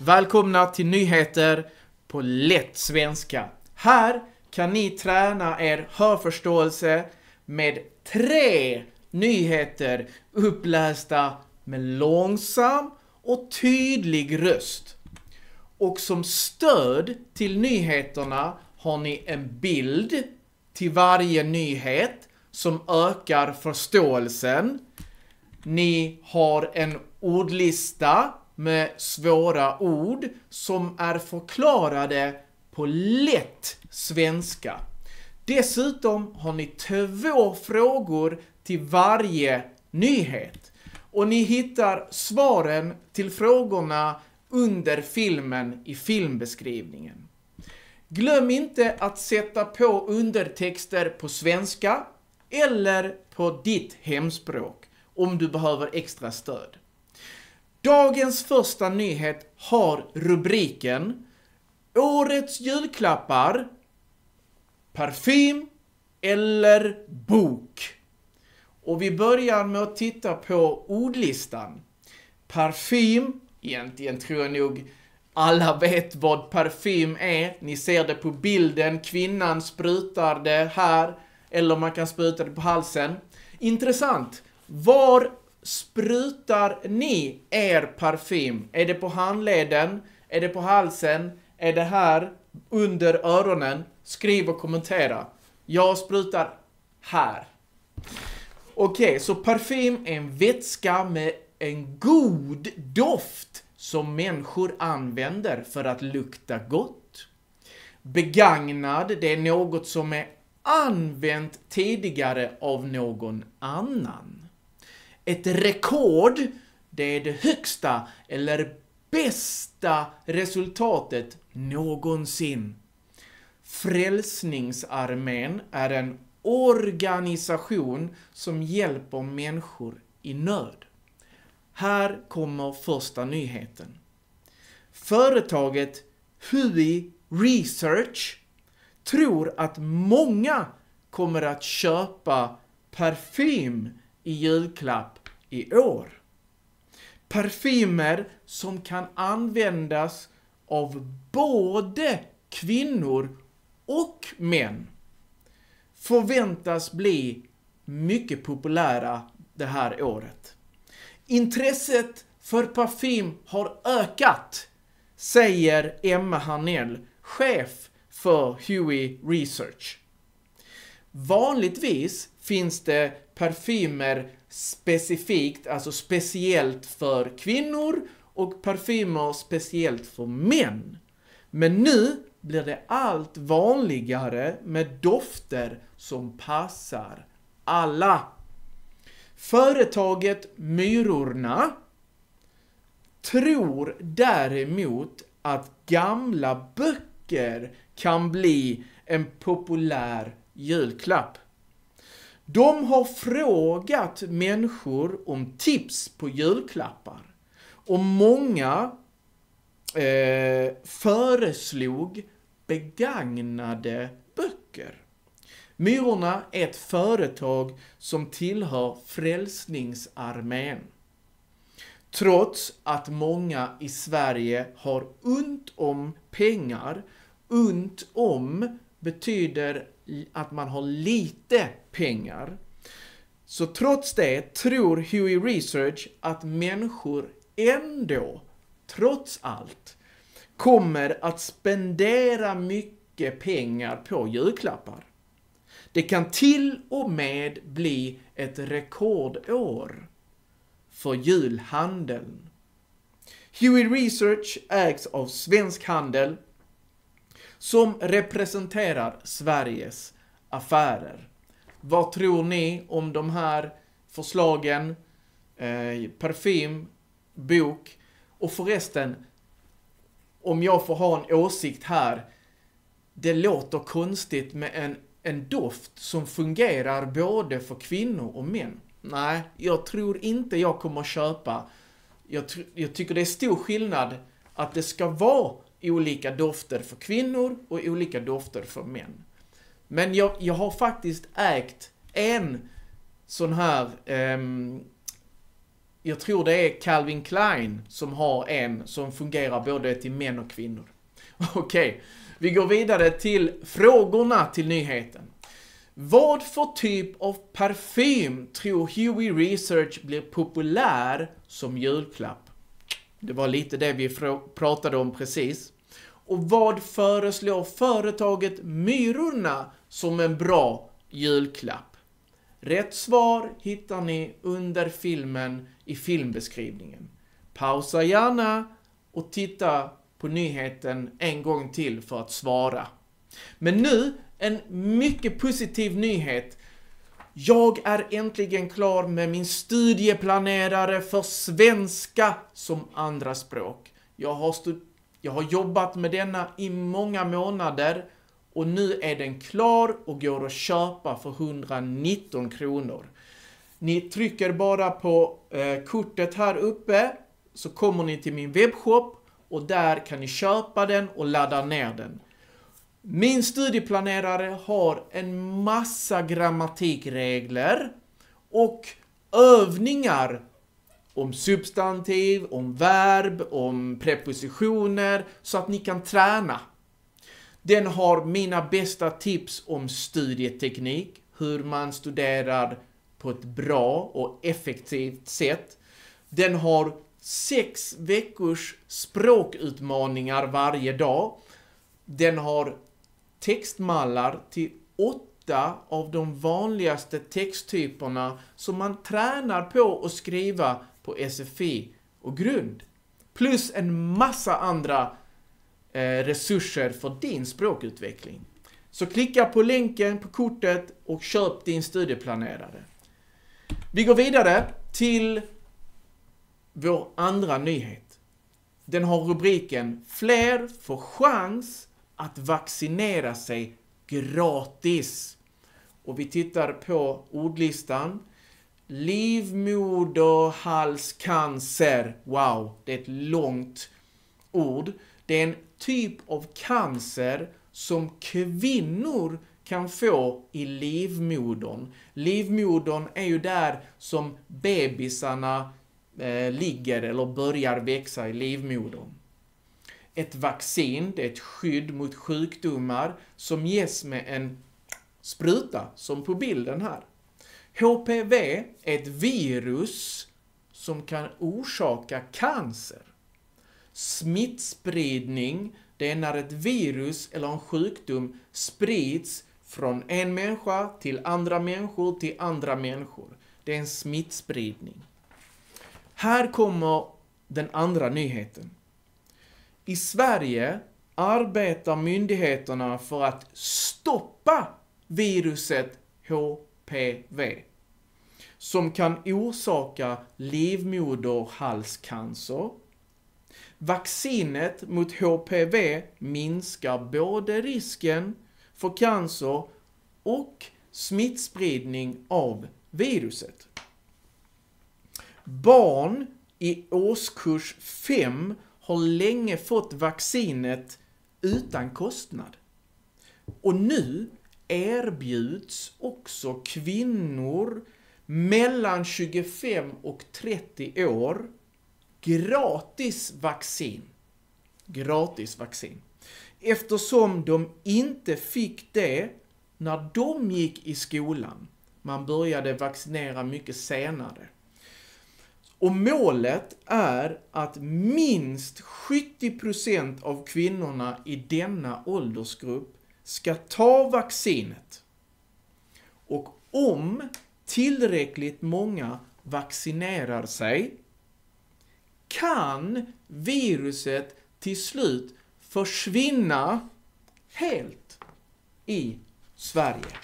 Välkomna till nyheter på lätt svenska. Här kan ni träna er hörförståelse med 3 nyheter upplästa med långsam och tydlig röst. Och som stöd till nyheterna har ni en bild till varje nyhet som ökar förståelsen. Ni har en ordlista med svåra ord som är förklarade på lätt svenska. Dessutom har ni 2 frågor till varje nyhet. Och ni hittar svaren till frågorna under filmen i filmbeskrivningen. Glöm inte att sätta på undertexter på svenska eller på ditt hemspråk om du behöver extra stöd. Dagens första nyhet har rubriken Årets julklappar, parfym eller bok. Och vi börjar med att titta på ordlistan. Parfym, egentligen tror jag nog alla vet vad parfym är. Ni ser det på bilden, kvinnan sprutar det här, eller man kan spruta det på halsen. Intressant, var sprutar ni er parfym? Är det på handleden? Är det på halsen? Är det här under öronen? Skriv och kommentera. Jag sprutar här. Okej, så parfym är en vätska med en god doft som människor använder för att lukta gott. Begagnad, det är något som är använt tidigare av någon annan. Ett rekord, det är det högsta eller bästa resultatet någonsin. Frälsningsarmén är en organisation som hjälper människor i nöd. Här kommer första nyheten. Företaget Huey Research tror att många kommer att köpa parfym i julklapp i år. Parfymer som kan användas av både kvinnor och män förväntas bli mycket populära det här året. Intresset för parfym har ökat, säger Emma Harnell, chef för Huey Research. Vanligtvis finns det parfymer specifikt, alltså speciellt för kvinnor och parfymer speciellt för män. Men nu blir det allt vanligare med dofter som passar alla. Företaget Myrorna tror däremot att gamla böcker kan bli en populär julklapp. De har frågat människor om tips på julklappar. Och många föreslog begagnade böcker. Myrorna är ett företag som tillhör Frälsningsarmén. Trots att många i Sverige har ont om pengar, ont om betyder att man har lite pengar. Så trots det tror Huey Research att människor ändå, trots allt, kommer att spendera mycket pengar på julklappar. Det kan till och med bli ett rekordår för julhandeln. Huey Research ägs av Svensk Handel som representerar Sveriges affärer. Vad tror ni om de här förslagen? Parfym, bok. Och förresten, om jag får ha en åsikt här. Det låter konstigt med en doft som fungerar både för kvinnor och män. Nej, jag tror inte jag kommer köpa. Jag tycker det är stor skillnad att det ska vara olika dofter för kvinnor och olika dofter för män. Men jag har faktiskt ägt en sån här Jag tror det är Calvin Klein som har en som fungerar både till män och kvinnor. Okej, vi går vidare till frågorna till nyheten. Vad för typ av parfym tror Huey Research blir populär som julklapp? Det var lite det vi pratade om precis. Och vad föreslår företaget Myrorna som en bra julklapp? Rätt svar hittar ni under filmen i filmbeskrivningen. Pausa gärna och titta på nyheten en gång till för att svara. Men nu en mycket positiv nyhet. Jag är äntligen klar med min studieplanerare för svenska som andraspråk. Jag har jobbat med denna i många månader och nu är den klar och går att köpa för 119 kronor. Ni trycker bara på kortet här uppe så kommer ni till min webbshop och där kan ni köpa den och ladda ner den. Min studieplanerare har en massa grammatikregler och övningar om substantiv, om verb, om prepositioner så att ni kan träna. Den har mina bästa tips om studieteknik, hur man studerar på ett bra och effektivt sätt. Den har 6 veckors språkutmaningar varje dag. Den har textmallar till 8 av de vanligaste texttyperna som man tränar på att skriva på SFI och grund. Plus en massa andra resurser för din språkutveckling. Så klicka på länken på kortet och köp din studieplanerare. Vi går vidare till vår andra nyhet. Den har rubriken Fler får chans att vaccinera sig gratis. Och vi tittar på ordlistan. Livmoderhalscancer. Wow, det är ett långt ord. Det är en typ av cancer som kvinnor kan få i livmodern. Livmodern är ju där som bebisarna ligger eller börjar växa i livmodern. Ett vaccin, det är ett skydd mot sjukdomar som ges med en spruta som på bilden här. HPV är ett virus som kan orsaka cancer. Smittspridning, det är när ett virus eller en sjukdom sprids från en människa till andra människor till andra människor. Det är en smittspridning. Här kommer den andra nyheten. I Sverige arbetar myndigheterna för att stoppa viruset HPV som kan orsaka livmoderhalscancer. Vaccinet mot HPV minskar både risken för cancer och smittspridning av viruset. Barn i årskurs 5 har länge fått vaccinet utan kostnad. Och nu erbjuds också kvinnor mellan 25 och 30 år gratis vaccin. Eftersom de inte fick det när de gick i skolan. Man började vaccinera mycket senare. Och målet är att minst 70% av kvinnorna i denna åldersgrupp ska ta vaccinet. Och om tillräckligt många vaccinerar sig kan viruset till slut försvinna helt i Sverige.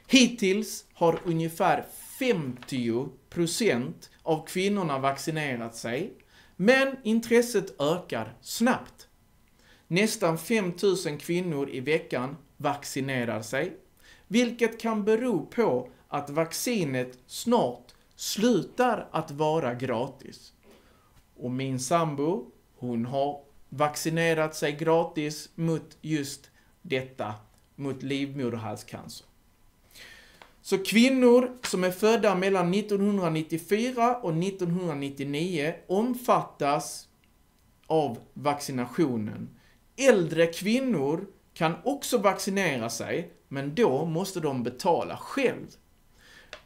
Hittills har ungefär 50% av kvinnorna vaccinerat sig, men intresset ökar snabbt. Nästan 5000 kvinnor i veckan vaccinerar sig, vilket kan bero på att vaccinet snart slutar att vara gratis. Och min sambo, hon har vaccinerat sig gratis mot just detta, mot livmoderhalscancer. Så kvinnor som är födda mellan 1994 och 1999 omfattas av vaccinationen. Äldre kvinnor kan också vaccinera sig, men då måste de betala själv.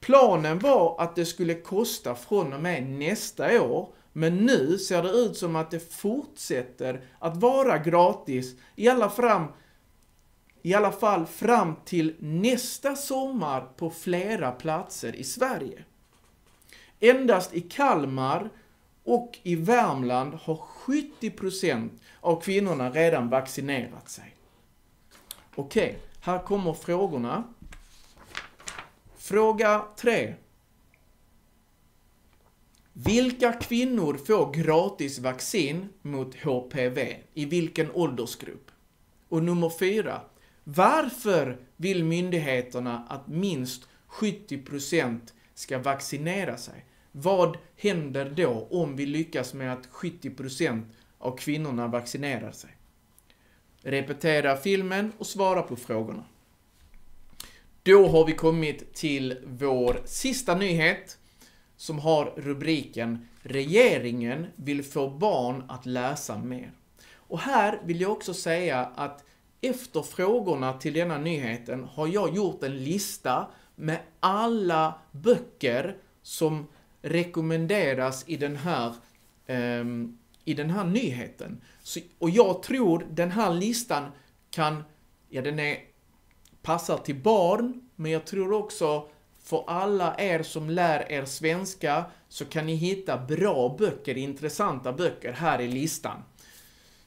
Planen var att det skulle kosta från och med nästa år, men nu ser det ut som att det fortsätter att vara gratis, i alla fall fram till nästa sommar på flera platser i Sverige. Endast i Kalmar och i Värmland har 70% av kvinnorna redan vaccinerat sig. Okej, här kommer frågorna. Fråga 3. Vilka kvinnor får gratis vaccin mot HPV? I vilken åldersgrupp? Och nummer 4. Varför vill myndigheterna att minst 70% ska vaccinera sig? Vad händer då om vi lyckas med att 70% av kvinnorna vaccinerar sig? Repetera filmen och svara på frågorna. Då har vi kommit till vår sista nyhet som har rubriken Regeringen vill få barn att läsa mer. Och här vill jag också säga att efter frågorna till denna nyheten har jag gjort en lista med alla böcker som rekommenderas i den här nyheten. Och jag tror den här listan passar till barn, men jag tror också för alla er som lär er svenska så kan ni hitta bra böcker, intressanta böcker här i listan.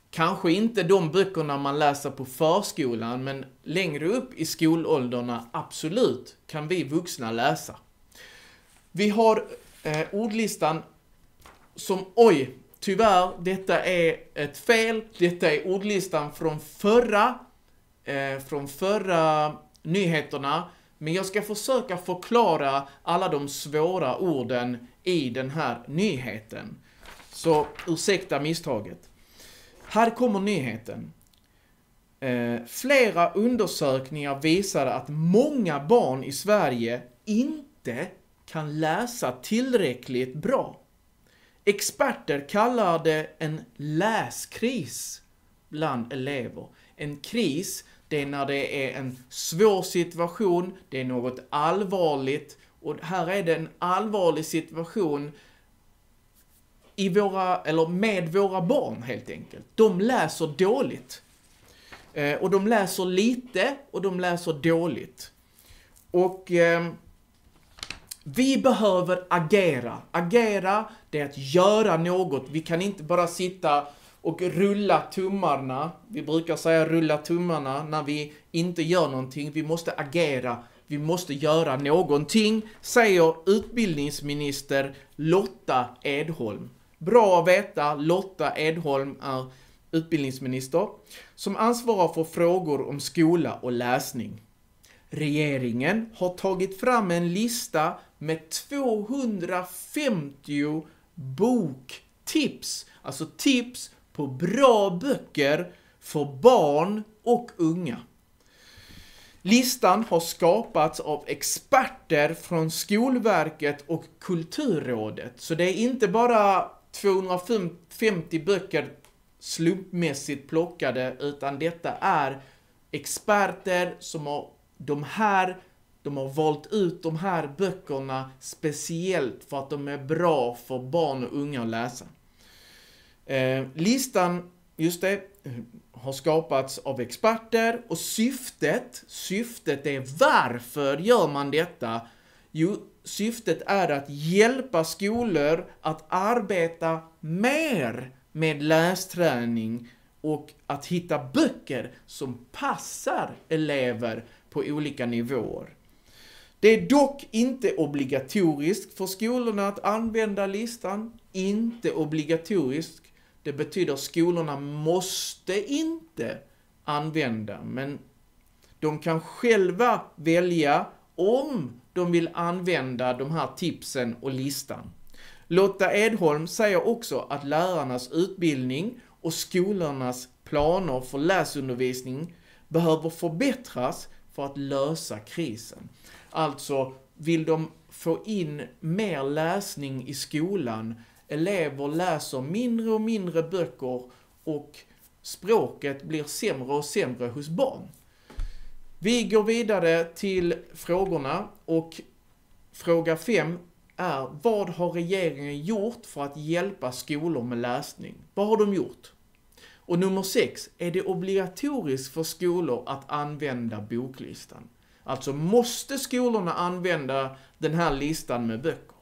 Kanske inte de böckerna man läser på förskolan, men längre upp i skolåldrarna absolut kan vi vuxna läsa. Vi har ordlistan som, tyvärr, detta är ett fel. Detta är ordlistan från förra nyheterna. Men jag ska försöka förklara alla de svåra orden i den här nyheten. Så ursäkta misstaget. Här kommer nyheten. Flera undersökningar visar att många barn i Sverige inte kan läsa tillräckligt bra. Experter kallar det en läskris bland elever. En kris, det är när det är en svår situation, det är något allvarligt. Och här är det en allvarlig situation med våra barn helt enkelt. De läser dåligt. Och de läser lite och de läser dåligt. Och vi behöver agera. Agera, det är att göra något. Vi kan inte bara sitta och rulla tummarna. Vi brukar säga rulla tummarna när vi inte gör någonting. Vi måste agera. Vi måste göra någonting, säger utbildningsminister Lotta Edholm. Bra att veta, Lotta Edholm är utbildningsminister som ansvarar för frågor om skola och läsning. Regeringen har tagit fram en lista med 250 boktips. Alltså tips på bra böcker för barn och unga. Listan har skapats av experter från Skolverket och Kulturrådet. Så det är inte bara 250 böcker slumpmässigt plockade, utan detta är experter som de har valt ut de här böckerna speciellt för att de är bra för barn och unga att läsa. Listan, har skapats av experter och syftet är varför gör man detta? Jo, syftet är att hjälpa skolor att arbeta mer med lästräning och att hitta böcker som passar elever på olika nivåer. Det är dock inte obligatoriskt för skolorna att använda listan. Inte obligatoriskt. Det betyder att skolorna måste inte använda, men de kan själva välja om de vill använda de här tipsen och listan. Lotta Edholm säger också att lärarnas utbildning och skolornas planer för läsundervisning behöver förbättras för att lösa krisen. Alltså, vill de få in mer läsning i skolan? Elever läser mindre och mindre böcker och språket blir sämre och sämre hos barn. Vi går vidare till frågorna och fråga 5 är: vad har regeringen gjort för att hjälpa skolor med läsning? Vad har de gjort? Och nummer 6, är det obligatoriskt för skolor att använda boklistan? Alltså, måste skolorna använda den här listan med böcker?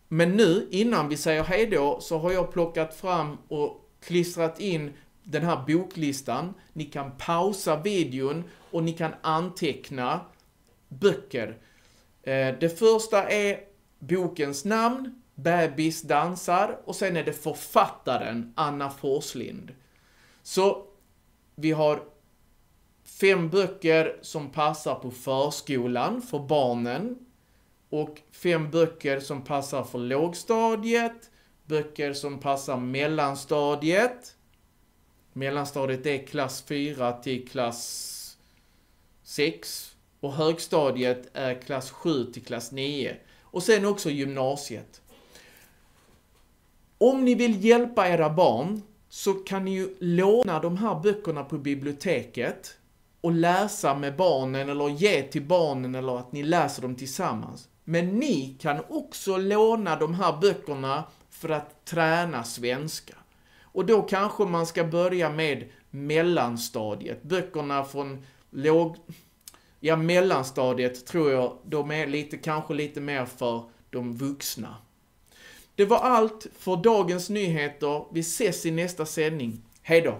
Men nu, innan vi säger hej då, så har jag plockat fram och klistrat in den här boklistan. Ni kan pausa videon och ni kan anteckna böcker. Det första är bokens namn, Bebis dansar, och sen är det författaren Anna Forslind. Så vi har 5 böcker som passar på förskolan för barnen och 5 böcker som passar för lågstadiet, böcker som passar mellanstadiet. Mellanstadiet är klass 4 till klass 6 och högstadiet är klass 7 till klass 9. Och sen också gymnasiet. Om ni vill hjälpa era barn så kan ni ju låna de här böckerna på biblioteket och läsa med barnen eller ge till barnen eller att ni läser dem tillsammans. Men ni kan också låna de här böckerna för att träna svenska. Och då kanske man ska börja med mellanstadiet. Böckerna från mellanstadiet tror jag, de är kanske lite mer för de vuxna. Det var allt för dagens nyheter. Vi ses i nästa sändning. Hej då!